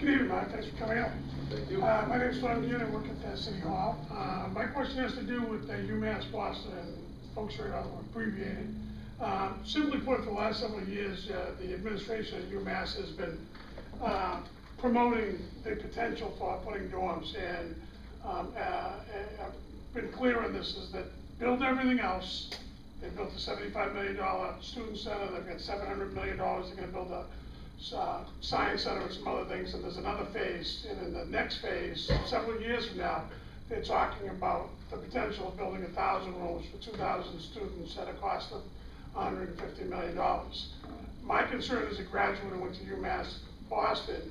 Good evening, Mark. Thanks for coming out. Thank you. My name is Tom Dean. I work at City Hall. My question has to do with UMass Boston, and folks are abbreviated. Simply put, for the last several years, the administration at UMass has been promoting the potential for putting dorms, and I've been clear on this, is that build everything else. They built a $75 million student center. They've got $700 million. They're going to build a science center and some other things, and there's another phase, and in the next phase, several years from now, they're talking about the potential of building 1,000 rooms for 2,000 students at a cost of $150 million. My concern is a graduate who went to UMass Boston,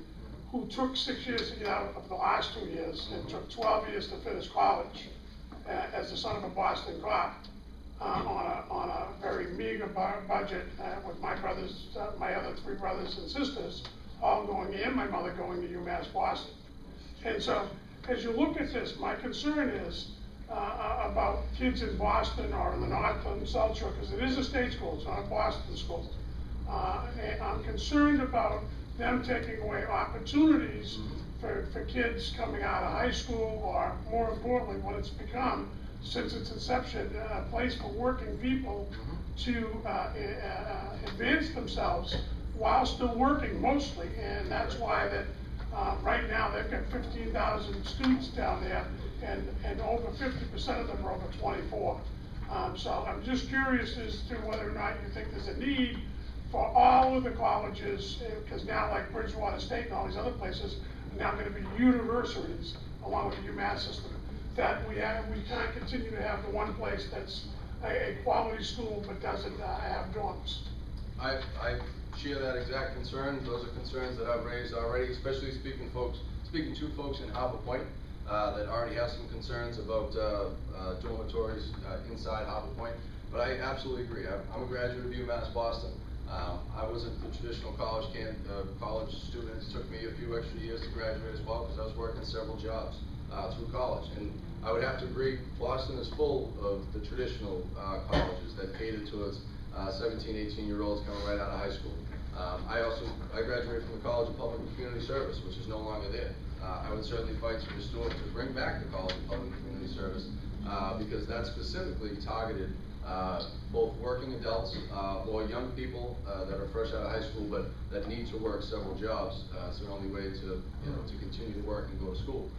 who took 6 years to get out of the last 2 years, and took 12 years to finish college, as the son of a Boston cop, on a very meager budget, with my brothers, my other 3 brothers and sisters, all going, and my mother going to UMass Boston. And so, as you look at this, my concern is about kids in Boston or in the North and South Shore, because it is a state school, it's not a Boston school. And I'm concerned about them taking away opportunities for kids coming out of high school, or more importantly, what it's become since its inception, a place for working people to advance themselves while still working mostly. And that's why that right now they've got 15,000 students down there, and over 50% of them are over 24. So I'm just curious as to whether or not you think there's a need for all of the colleges, because now, like Bridgewater State and all these other places are now going to be universities along with the UMass system, that we can't continue to have the one place that's a quality school but doesn't have dorms. I share that exact concern. Those are concerns that I've raised already, especially speaking to folks in Harbor Point that already have some concerns about dormitories inside Harbor Point. But I absolutely agree. I'm a graduate of UMass Boston. I wasn't the traditional college student. It took me a few extra years to graduate as well, because I was working several jobs through college. And I would have to agree, Boston is full of the traditional colleges that cater towards 17, 18-year-olds coming right out of high school. I graduated from the College of Public and Community Service, which is no longer there. I would certainly fight to restore, to bring back the College of Public and Community Service, because that's specifically targeted both working adults or young people that are fresh out of high school but that need to work several jobs. It's the only way to continue to work and go to school.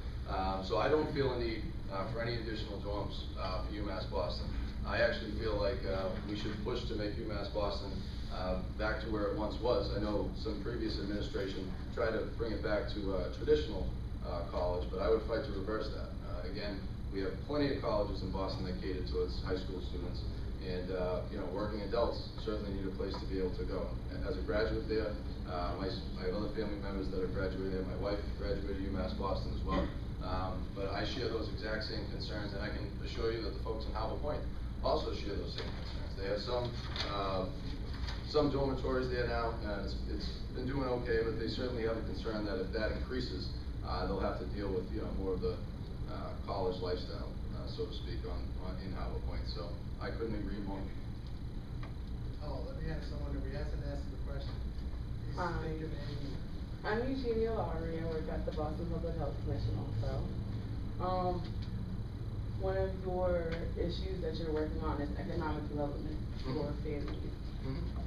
So I don't feel a need for any additional dorms for UMass Boston. I actually feel like we should push to make UMass Boston back to where it once was. I know some previous administration tried to bring it back to traditional college, but I would fight to reverse that. Again, we have plenty of colleges in Boston that cater towards high school students, and working adults certainly need a place to be able to go. As a graduate there, I have other family members that have graduated there. My wife graduated UMass Boston as well. But I share those exact same concerns, and I can assure you that the folks in Harbor Point also share those same concerns. They have some dormitories there now, and it's been doing okay, but they certainly have a concern that if that increases, they'll have to deal with more of the college lifestyle, so to speak, in Harbor Point. So I couldn't agree more. Oh, let me ask someone who hasn't asked the question. Hi. I'm Eugenia Lowry. I work at the Boston Public Health Commission also. One of your issues that you're working on is economic development for families.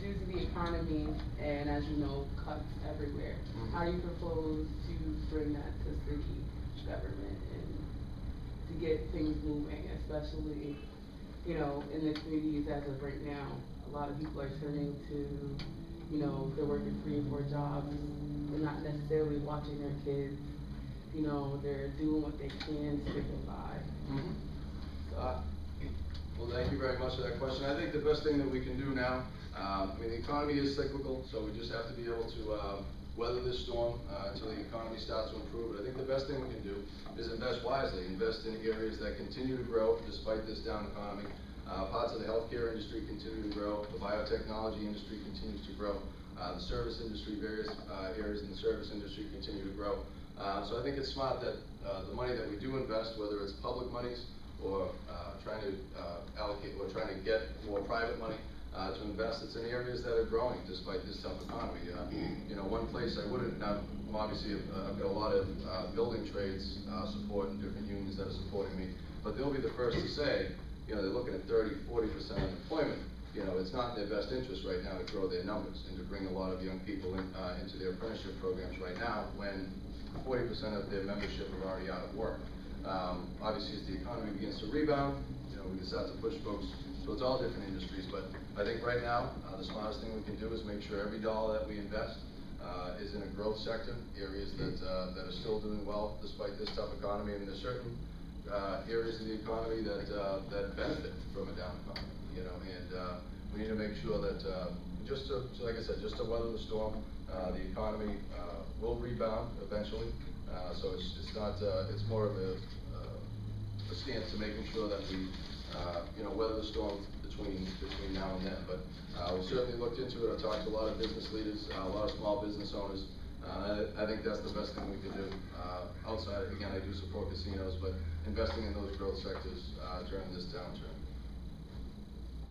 Due to the economy and, as you know, cuts everywhere, how do you propose to bring that to city government and to get things moving, especially, in the communities as of right now? A lot of people are turning to, they're working 3 or 4 jobs. They're not necessarily watching their kids. They're doing what they can to get by. Well, thank you very much for that question. I think the best thing that we can do now, the economy is cyclical, so we just have to be able to weather this storm until the economy starts to improve. But I think the best thing we can do is invest wisely, invest in areas that continue to grow despite this down economy. Parts of the healthcare industry continue to grow. The biotechnology industry continues to grow. The service industry, various areas in the service industry continue to grow. So I think it's smart that the money that we do invest, whether it's public monies or trying to allocate or trying to get more private money, to invest. It's in areas that are growing despite this tough economy. You know, one place I wouldn't, now, obviously, I've got a lot of building trades support and different unions that are supporting me, but they'll be the first to say, you know, they're looking at 30–40% unemployment. You know, it's not in their best interest right now to grow their numbers and to bring a lot of young people into their apprenticeship programs right now when 40% of their membership are already out of work. Obviously, as the economy begins to rebound, you know, we can start to push folks towards all different industries, but I think right now, the smartest thing we can do is make sure every dollar that we invest is in a growth sector, areas that are still doing well despite this tough economy, and there's certain areas of the economy that benefit from a down economy, you know, and we need to make sure that, so like I said, just to weather the storm, the economy will rebound eventually, so it's not, it's more of a stance to making sure that we, you know, weather the storm between now and then. But we certainly looked into it. I talked to a lot of business leaders, a lot of small business owners. I think that's the best thing we can do. Outside, again, I do support casinos, but investing in those growth sectors during this downturn.